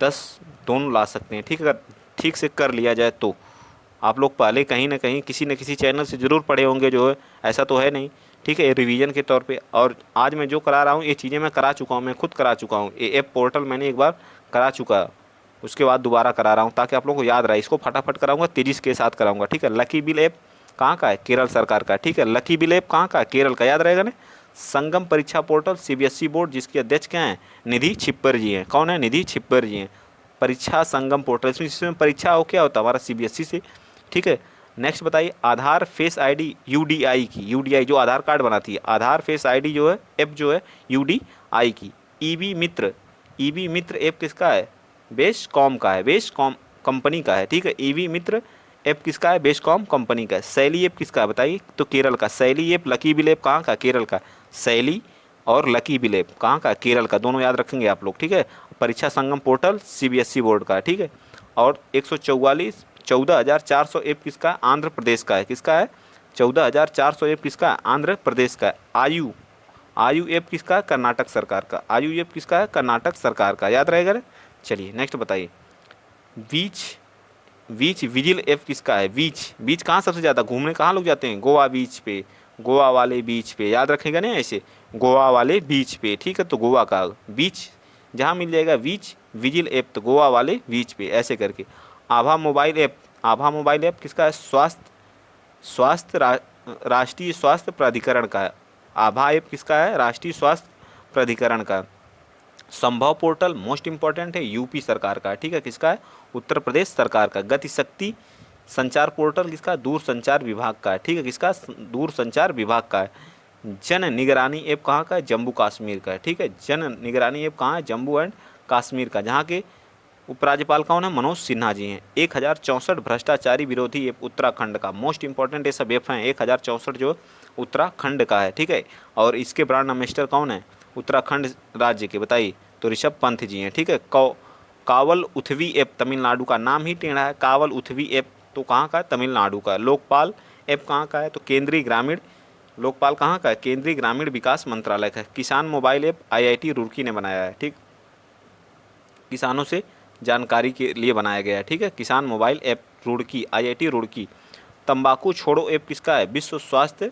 10 दोनों ला सकते हैं। ठीक है, अगर ठीक से कर लिया जाए तो। आप लोग पहले कहीं ना कहीं किसी न किसी चैनल से ज़रूर पढ़े होंगे, जो है ऐसा तो है नहीं। ठीक है, रिवीजन के तौर पे। और आज मैं जो करा रहा हूँ ये चीज़ें मैं करा चुका हूँ, मैं खुद करा चुका हूँ। ये ऐप पोर्टल मैंने एक बार करा चुका, उसके बाद दोबारा करा रहा हूँ ताकि आप लोगों को याद रहे। इसको फटाफट कराऊंगा, तेजी के साथ कराऊंगा। ठीक है, लकी बिल ऐप कहाँ का है? केरल सरकार का। ठीक है, लकी बिल ऐप कहाँ का है? केरल का, याद रहेगा ना। संगम परीक्षा पोर्टल CBSE बोर्ड, जिसके अध्यक्ष क्या हैं? निधि छिप्पर जी हैं। कौन है? निधि छिप्पर जी हैं। परीक्षा संगम पोर्टल, इसमें परीक्षा हो क्या होता है? हमारा CBSE से। ठीक है, नेक्स्ट बताइए आधार फेस ID UDI की, UDI जो आधार कार्ड बनाती है, आधार फेस ID जो है ऐप जो है UDI की। EB मित्र ऐप किसका है? बेस्कॉम का है, बेस्कॉम कंपनी का है। ठीक है, EB मित्र ऐप किसका है? बेस्कॉम कंपनी का है। शैली ऐप किसका है? बताइए, तो केरल का शैली ऐप। लकी बिल ऐप कहाँ का? केरल का। शैली और लकी बिल ऐप कहाँ का? केरल का। दोनों याद रखेंगे आप लोग। ठीक है, परीक्षा संगम पोर्टल CBSE बोर्ड का। ठीक है, और 144 14,400 ऐप किसका? आंध्र प्रदेश का है। किसका है? 14,400 ऐप किसका? आंध्र प्रदेश का। आयु ऐप किसका? कर्नाटक सरकार का। आयु ऐप किसका है? कर्नाटक सरकार का, याद रहेगा ना। चलिए नेक्स्ट बताइए, बीच विजिल ऐप किसका है? बीच कहाँ सबसे ज़्यादा घूमने कहाँ लोग जाते हैं? गोवा बीच पे, गोवा वाले बीच पे, याद रखेगा ना ऐसे, गोवा वाले बीच पे। ठीक है, तो गोवा का बीच जहाँ मिल जाएगा बीच विजिल ऐप, तो गोवा वाले बीच पे, ऐसे करके। आभा मोबाइल ऐप किसका है? राष्ट्रीय स्वास्थ्य प्राधिकरण का है। आभा ऐप किसका है? राष्ट्रीय स्वास्थ्य प्राधिकरण का। संभव पोर्टल मोस्ट इंपॉर्टेंट है, UP सरकार का। ठीक है, किसका है? उत्तर प्रदेश सरकार का। गतिशक्ति संचार पोर्टल किसका? दूरसंचार विभाग का है। ठीक है, किसका? दूरसंचार विभाग का है। जन निगरानी ऐप कहाँ का है? जम्मू कश्मीर का है। ठीक है, जन निगरानी ऐप कहाँ है? जम्मू एंड कश्मीर का, जहाँ के उपराज्यपाल कौन है? मनोज सिन्हा जी हैं। 1064 भ्रष्टाचारी विरोधी ऐप उत्तराखंड का। मोस्ट इंपॉर्टेंट ये सब ऐप हैं। 1064 जो उत्तराखंड का है। ठीक है, और इसके ब्रांड एम्बेसडर कौन है? उत्तराखंड राज्य के, बताइए, तो ऋषभ पंत जी हैं। ठीक है, कावल उथवी ऐप तमिलनाडु का, नाम ही टेढ़ा है, कावल उथवी ऐप तो कहाँ का है, तमिलनाडु का है। लोकपाल ऐप कहाँ का है, तो केंद्रीय ग्रामीण, लोकपाल कहाँ का है, केंद्रीय ग्रामीण विकास मंत्रालय का है। किसान मोबाइल ऐप आईआईटी रुड़की ने बनाया है, ठीक, किसानों से जानकारी के लिए बनाया गया है, ठीक है, किसान mobile app Roorkee, IIT Roorkee. तंबाकू छोड़ो ऐप किसका है, विश्व स्वास्थ्य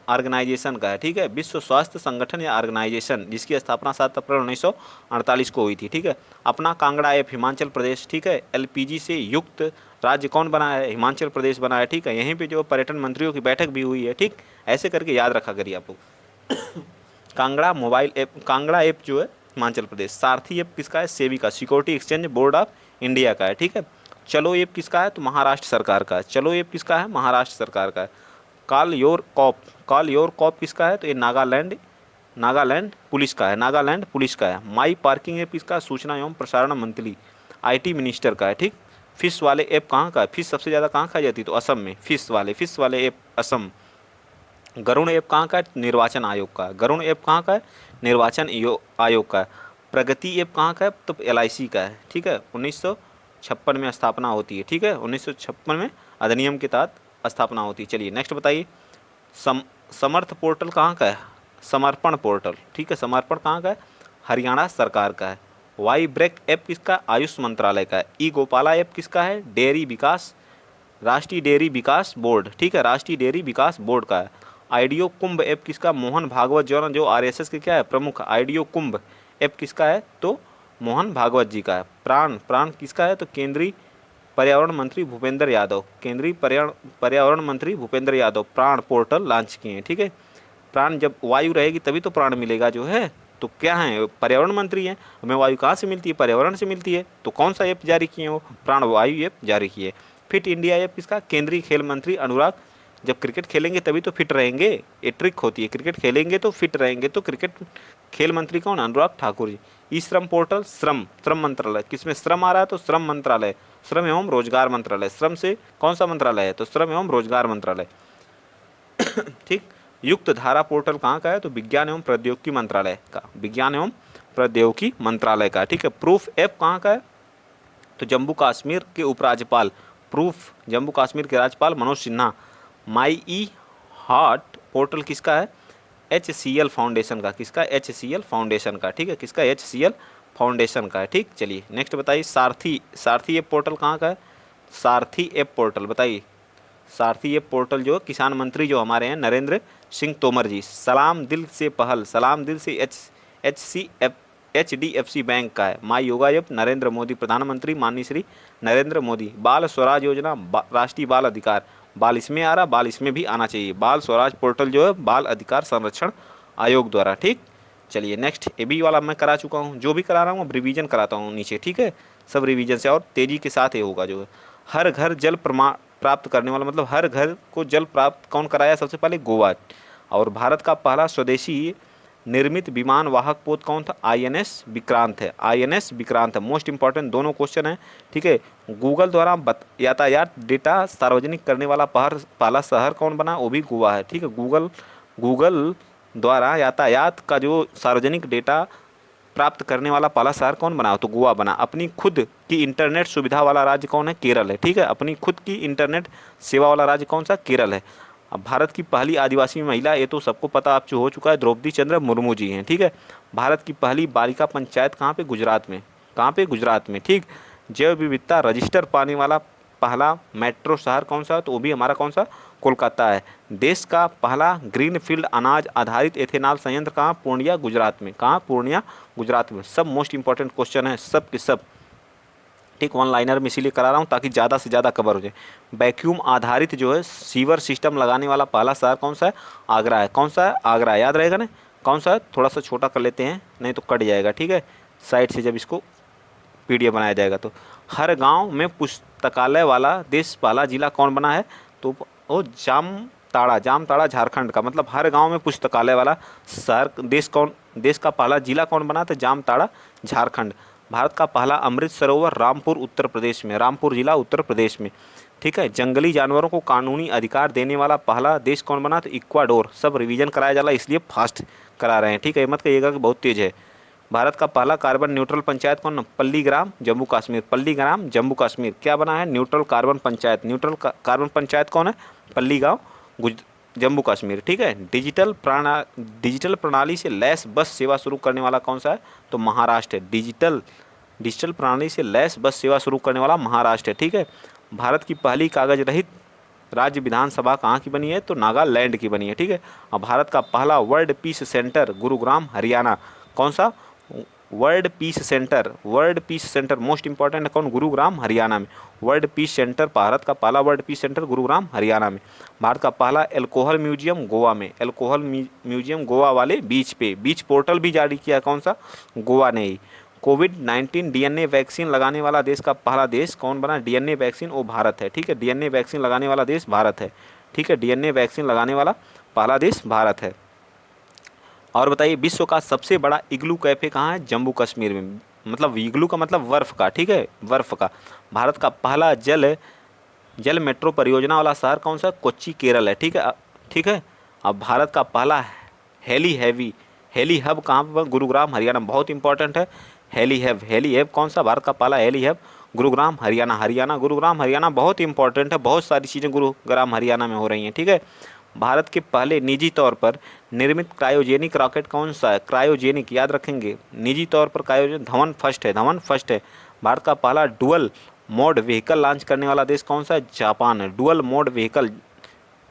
ऑर्गेनाइजेशन का है, ठीक है, विश्व स्वास्थ्य संगठन या ऑर्गेनाइजेशन, जिसकी स्थापना 7 अप्रैल 1948 को हुई थी, ठीक है। अपना कांगड़ा ऐप हिमाचल प्रदेश, ठीक है। एलपीजी से युक्त राज्य कौन बना है, हिमाचल प्रदेश बना है, ठीक है। यहीं पे जो पर्यटन मंत्रियों की बैठक भी हुई है, ठीक, ऐसे करके याद रखा करिए आप लोग। Kangra mobile app, Kangra app जो है हिमाचल प्रदेश। सारथी ऐप किसका है, सेविका, security exchange board of India का है, ठीक है। चलो ऐप किसका है, तो महाराष्ट्र सरकार का है। चलो ऐप किसका है, महाराष्ट्र सरकार का है। Call your cop, call your cop किसका है, तो ये नागालैंड, नागालैंड पुलिस का है, नागालैंड पुलिस का है। माई पार्किंग ऐप किसका, सूचना एवं प्रसारण मंत्री, आईटी मिनिस्टर का है, ठीक। फिश वाले ऐप कहाँ का है, फिश सबसे ज़्यादा कहाँ खाई जाती है, तो असम में। फिश वाले ऐप असम। गरुण ऐप कहाँ का है, निर्वाचन आयोग का है। गरुण ऐप कहाँ का है, निर्वाचन आयोग का है। प्रगति ऐप कहाँ का है, तो एलआईसी का है, ठीक है। 1956 में स्थापना होती है, ठीक है, 1956 में अधिनियम के तहत स्थापना होती है। चलिए नेक्स्ट बताइए। समर्थ पोर्टल कहाँ का है, समर्पण पोर्टल, ठीक है, समर्पण कहाँ का है, हरियाणा सरकार का है। वाई ब्रेक ऐप किसका, आयुष मंत्रालय का है। ई गोपाला ऐप किसका है, डेयरी विकास, राष्ट्रीय डेयरी विकास बोर्ड, ठीक है, राष्ट्रीय डेयरी विकास बोर्ड का है। आइडियो कुंभ ऐप किसका, मोहन भागवत जो आरएसएस के क्या है, प्रमुख। आइडियो कुंभ ऐप किसका है, तो मोहन भागवत जी का है। प्राण, प्राण किसका है, तो केंद्रीय पर्यावरण मंत्री भूपेंद्र यादव, केंद्रीय पर्यावरण मंत्री भूपेंद्र यादव प्राण पोर्टल लॉन्च किए हैं, ठीक है। प्राण, जब वायु रहेगी तभी तो प्राण मिलेगा जो है, तो क्या है, पर्यावरण मंत्री हैं, हमें वायु कहाँ से मिलती है, पर्यावरण से मिलती है, तो कौन सा ऐप जारी किए हो, प्राण वायु ऐप जारी किए। फिट इंडिया ऐप किसका, केंद्रीय खेल मंत्री अनुराग, जब क्रिकेट खेलेंगे तभी तो फिट रहेंगे, ये ट्रिक होती है, क्रिकेट खेलेंगे तो फिट रहेंगे, तो क्रिकेट खेल मंत्री कौन, अनुराग ठाकुर जी। ई श्रम पोर्टल, श्रम, श्रम मंत्रालय, किसमें श्रम आ रहा है, तो श्रम मंत्रालय, श्रम एवं रोजगार मंत्रालय। श्रम से कौन सा मंत्रालय है, तो श्रम एवं रोजगार मंत्रालय, ठीक। युक्त धारा पोर्टल कहाँ का है, तो विज्ञान एवं प्रौद्योगिकी मंत्रालय का, विज्ञान एवं प्रौद्योगिकी मंत्रालय का, ठीक है। प्रूफ ऐप कहाँ का है, तो जम्मू कश्मीर के उपराज्यपाल, प्रूफ जम्मू कश्मीर के राज्यपाल मनोज सिन्हा। माई ई हार्ट पोर्टल किसका है, HCL फाउंडेशन का, किसका, HCL फाउंडेशन का, ठीक है, किसका, HCL फाउंडेशन का है, ठीक। चलिए नेक्स्ट बताइए। सारथी, सारथी ऐप पोर्टल कहाँ का है, सारथी ऐप पोर्टल बताइए। सारथी ऐप पोर्टल जो किसान मंत्री जो हमारे हैं नरेंद्र सिंह तोमर जी। सलाम दिल से पहल, सलाम दिल से HDFC बैंक का है। माई योगा ऐप नरेंद्र मोदी प्रधानमंत्री माननीय श्री नरेंद्र मोदी। बाल स्वराज योजना, राष्ट्रीय बाल अधिकार, बाल इसमें आ रहा, बाल इसमें भी आना चाहिए। बाल स्वराज पोर्टल जो है बाल अधिकार संरक्षण आयोग द्वारा, ठीक। चलिए नेक्स्ट, ए बी वाला मैं करा चुका हूँ, जो भी करा रहा हूँ अब रिवीजन कराता हूँ नीचे, ठीक है, सब रिवीजन से और तेज़ी के साथ ये होगा। जो है हर घर जल प्रमाण प्राप्त करने वाला, मतलब हर घर को जल प्राप्त कौन कराया, सबसे पहले गोवा। और भारत का पहला स्वदेशी निर्मित विमान वाहक पोत कौन था, INS विक्रांत है, INS विक्रांत है। मोस्ट इंपॉर्टेंट दोनों क्वेश्चन है, ठीक है। गूगल द्वारा यातायात डेटा सार्वजनिक करने वाला पहला शहर कौन बना, वो भी गोवा है, ठीक है। गूगल द्वारा यातायात का जो सार्वजनिक डेटा प्राप्त करने वाला पहला शहर कौन बना, तो गोवा बना। अपनी खुद की इंटरनेट सुविधा वाला राज्य कौन है, केरल है, ठीक है। अपनी खुद की इंटरनेट सेवा वाला राज्य कौन सा, केरल है। अब भारत की पहली आदिवासी महिला, ये तो सबको पता आप हो चुका है, द्रौपदी चंद्र मुर्मू जी हैं, ठीक है। भारत की पहली बालिका पंचायत कहाँ पे, गुजरात में, कहाँ पे, गुजरात में, ठीक। जैव विविधता रजिस्टर पाने वाला पहला मेट्रो शहर कौन सा है, तो वो भी हमारा कौन सा, कोलकाता है। देश का पहला ग्रीनफील्ड अनाज आधारित एथेनॉल संयंत्र कहाँ, पूर्णिया गुजरात में, कहाँ, पूर्णिया गुजरात में। सब मोस्ट इंपॉर्टेंट क्वेश्चन है सब के सब, ठीक। वन लाइनर में इसीलिए करा रहा हूँ ताकि ज़्यादा से ज़्यादा कवर हो जाए। वैक्यूम आधारित जो है सीवर सिस्टम लगाने वाला पहला शहर कौन सा है, आगरा है। कौन सा है, आगरा, याद रहेगा ना, कौन सा है, थोड़ा सा छोटा कर लेते हैं नहीं तो कट जाएगा, ठीक है, साइड से जब इसको PDF बनाया जाएगा तो। हर गांव में पुस्तकालय वाला देश पहला जिला कौन बना है, तो वो जामताड़ा, जामताड़ा झारखंड का, मतलब हर गांव में पुस्तकालय वाला शहर देश का पहला जिला कौन बना, तो जामताड़ा झारखंड। भारत का पहला अमृत सरोवर रामपुर उत्तर प्रदेश में, रामपुर जिला उत्तर प्रदेश में, ठीक है। जंगली जानवरों को कानूनी अधिकार देने वाला पहला देश कौन बना, तो इक्वाडोर। सब रिवीजन कराया जाला इसलिए फास्ट करा रहे हैं, ठीक है, मत कहिएगा कि बहुत तेज़ है। भारत का पहला कार्बन न्यूट्रल पंचायत कौन? पल्लीग्राम जम्मू कश्मीर। पल्लीग्राम जम्मू कश्मीर क्या बना है? Neutral carbon panchayat. Neutral carbon panchayat कौन है? पल्लीगांव जम्मू कश्मीर। ठीक है। डिजिटल प्रणाली से लैस बस सेवा शुरू करने वाला कौन सा है? तो महाराष्ट्र है। डिजिटल प्रणाली से लैस बस सेवा शुरू करने वाला महाराष्ट्र है। ठीक है। भारत की पहली कागज रहित राज्य विधानसभा कहाँ की बनी है? तो नागालैंड की बनी है। ठीक है। और भारत का पहला world peace centre Gurugram Haryana. कौन सा? World peace centre most important है कौन? गुरुग्राम हरियाणा में। वर्ल्ड पीस सेंटर, भारत का पहला world peace centre Gurugram Haryana में। भारत का पहला एल्कोहल म्यूजियम गोवा में। एल्कोहल म्यूजियम गोवा वाले बीच पे। बीच पोर्टल भी जारी किया कौन सा? गोवा ने ही। कोविड-19 डीएनए वैक्सीन लगाने वाला देश का पहला देश कौन बना? डीएनए वैक्सीन, वो भारत है। ठीक है। डीएनए वैक्सीन लगाने वाला देश भारत है। ठीक है। डीएनए वैक्सीन लगाने वाला पहला देश भारत है। और बताइए विश्व का सबसे बड़ा इग्लू कैफे कहाँ है? जम्मू कश्मीर में। मतलब इग्लू का मतलब बर्फ का। ठीक है। बर्फ का। भारत का पहला जल मेट्रो परियोजना वाला शहर कौन सा? कोच्चि केरल है। ठीक है। ठीक है। अब भारत का पहला हेली हब कहाँ पर? गुरुग्राम हरियाणा। बहुत इंपॉर्टेंट है हेली हब कौन सा? भारत का पहला हेली हब गुरुग्राम हरियाणा। गुरुग्राम हरियाणा बहुत इंपॉर्टेंट है। बहुत सारी चीज़ें गुरुग्राम हरियाणा में हो रही हैं। ठीक है। भारत के पहले निजी तौर पर निर्मित क्रायोजेनिक रॉकेट कौन सा है? क्रायोजेनिक याद रखेंगे। निजी तौर पर क्रायोजेनिक धवन फर्स्ट है। भारत का पहला डुअल मोड व्हीकल लॉन्च करने वाला देश कौन सा है? जापान है। डुअल मोड व्हीकल,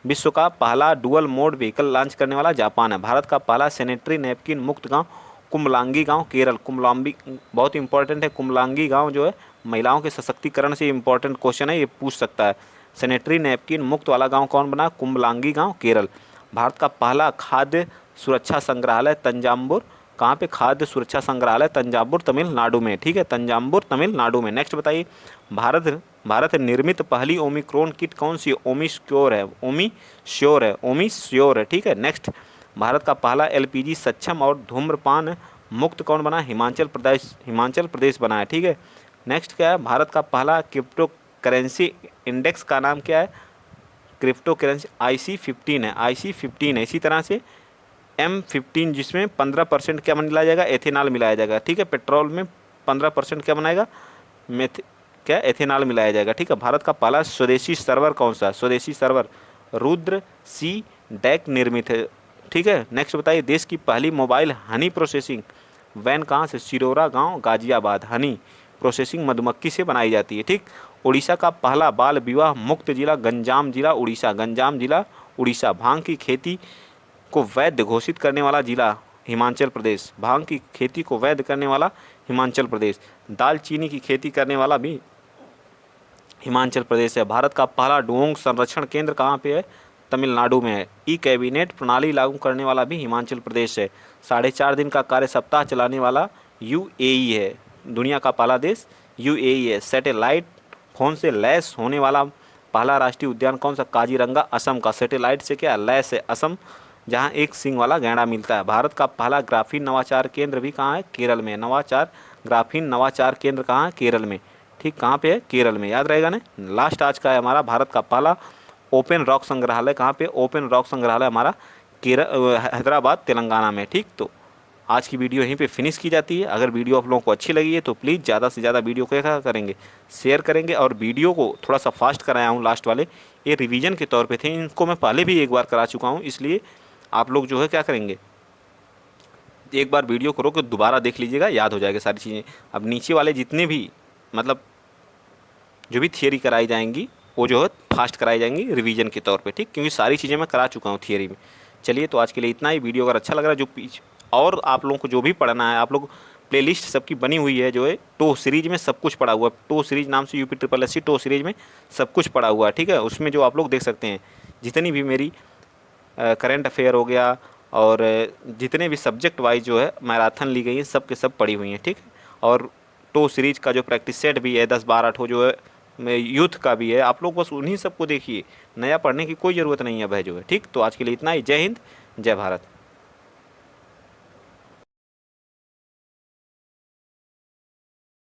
विश्व का पहला डुअल मोड व्हीकल लॉन्च करने वाला जापान है। भारत का पहला सैनिटरी नैपकिन मुक्त गांव कुमलांगी गांव केरल। कुमलांगी बहुत इंपॉर्टेंट है। कुमलांगी गांव जो है महिलाओं के सशक्तिकरण से इंपॉर्टेंट क्वेश्चन है, ये पूछ सकता है। सैनिटरी नैपकिन मुक्त वाला गांव कौन बना? कुमलांगी गांव केरल। भारत का पहला खाद्य सुरक्षा संग्रहालय तंजावुर कहाँ पे? खाद्य सुरक्षा संग्रहालय तंजावुर तमिलनाडु में। ठीक है। तंजावुर तमिलनाडु में। नेक्स्ट बताइए भारत निर्मित पहली ओमिक्रॉन किट कौन सी? ओमिश्योर है। ठीक है। नेक्स्ट भारत का पहला एलपीजी सक्षम और धूम्रपान मुक्त कौन बना? हिमाचल प्रदेश बना है। ठीक है। नेक्स्ट क्या है? भारत का पहला क्रिप्टो करेंसी इंडेक्स का नाम क्या है? क्रिप्टो करेंसी IC15 है। इसी तरह से M15 जिसमें 15% क्या मिलाया जाएगा? एथेनॉल मिलाया जाएगा। ठीक है। पेट्रोल में 15% क्या बनाएगा? एथेनॉल मिलाया जाएगा। ठीक है। भारत का पहला स्वदेशी सर्वर कौन सा? स्वदेशी सर्वर रुद्र सी डैक निर्मित है। ठीक है। नेक्स्ट बताइए देश की पहली मोबाइल हनी प्रोसेसिंग वैन कहाँ से? सिरोरा गांव गाजियाबाद। हनी प्रोसेसिंग मधुमक्खी से बनाई जाती है। ठीक। उड़ीसा का पहला बाल विवाह मुक्त जिला गंजाम जिला उड़ीसा। भांग की खेती को वैध घोषित करने वाला जिला हिमाचल प्रदेश। भांग की खेती को वैध करने वाला हिमाचल प्रदेश। दालचीनी की खेती करने वाला भी हिमाचल प्रदेश है। भारत का पहला डोंग संरक्षण केंद्र कहाँ पे है? तमिलनाडु में है। ई कैबिनेट प्रणाली लागू करने वाला भी हिमाचल प्रदेश है। 4.5 दिन का कार्य सप्ताह चलाने वाला UAE है। दुनिया का पहला देश UAE है। सैटेलाइट फोन से लैस होने वाला पहला राष्ट्रीय उद्यान कौन सा? काजीरंगा असम का। सैटेलाइट से क्या लैस है? असम, जहां एक सिंग वाला गैंडा मिलता है। भारत का पहला ग्राफीन नवाचार केंद्र भी कहाँ है? केरल में। ग्राफीन नवाचार केंद्र कहाँ है? केरल में। ठीक। कहाँ पे है? केरल में। याद रहेगा ना। लास्ट आज का है हमारा भारत का पहला ओपन रॉक संग्रहालय कहाँ पे? ओपन रॉक संग्रहालय हमारा हैदराबाद तेलंगाना में। ठीक। तो आज की वीडियो यहीं पे फिनिश की जाती है। अगर वीडियो आप लोगों को अच्छी लगी है तो प्लीज़ ज़्यादा से ज़्यादा वीडियो को क्या करेंगे? शेयर करेंगे। और वीडियो को थोड़ा सा फास्ट कराया हूँ लास्ट वाले, ये रिवीजन के तौर पे थे। इनको मैं पहले भी एक बार करा चुका हूँ, इसलिए आप लोग जो है क्या करेंगे, एक बार वीडियो को रोक के दोबारा देख लीजिएगा, याद हो जाएगा सारी चीज़ें। अब नीचे वाले जितने भी मतलब जो भी थियरी कराई जाएंगी वो जो है फास्ट कराई जाएंगी रिवीजन के तौर पे। ठीक। क्योंकि सारी चीज़ें मैं करा चुका हूँ थियरी में। चलिए तो आज के लिए इतना ही। वीडियो अगर अच्छा लग रहा है, जो और आप लोगों को जो भी पढ़ना है, आप लोग प्लेलिस्ट सबकी बनी हुई है जो है टो सीरीज में सब कुछ पड़ा हुआ है। टो सीरीज नाम से UPSSC टो सीरीज में सब कुछ पड़ा हुआ है। ठीक है। उसमें जो आप लोग देख सकते हैं जितनी भी मेरी करंट अफेयर हो गया और जितने भी सब्जेक्ट वाइज जो है मैराथन ली गई है सब के सब पड़ी हुई हैं। ठीक। और टो सीरीज का जो प्रैक्टिस सेट भी है 10-12 ठो जो है यूथ का भी है, आप लोग बस उन्हीं सबको देखिए। नया पढ़ने की कोई ज़रूरत नहीं है भाई जो है। ठीक। तो आज के लिए इतना ही। जय हिंद, जय भारत।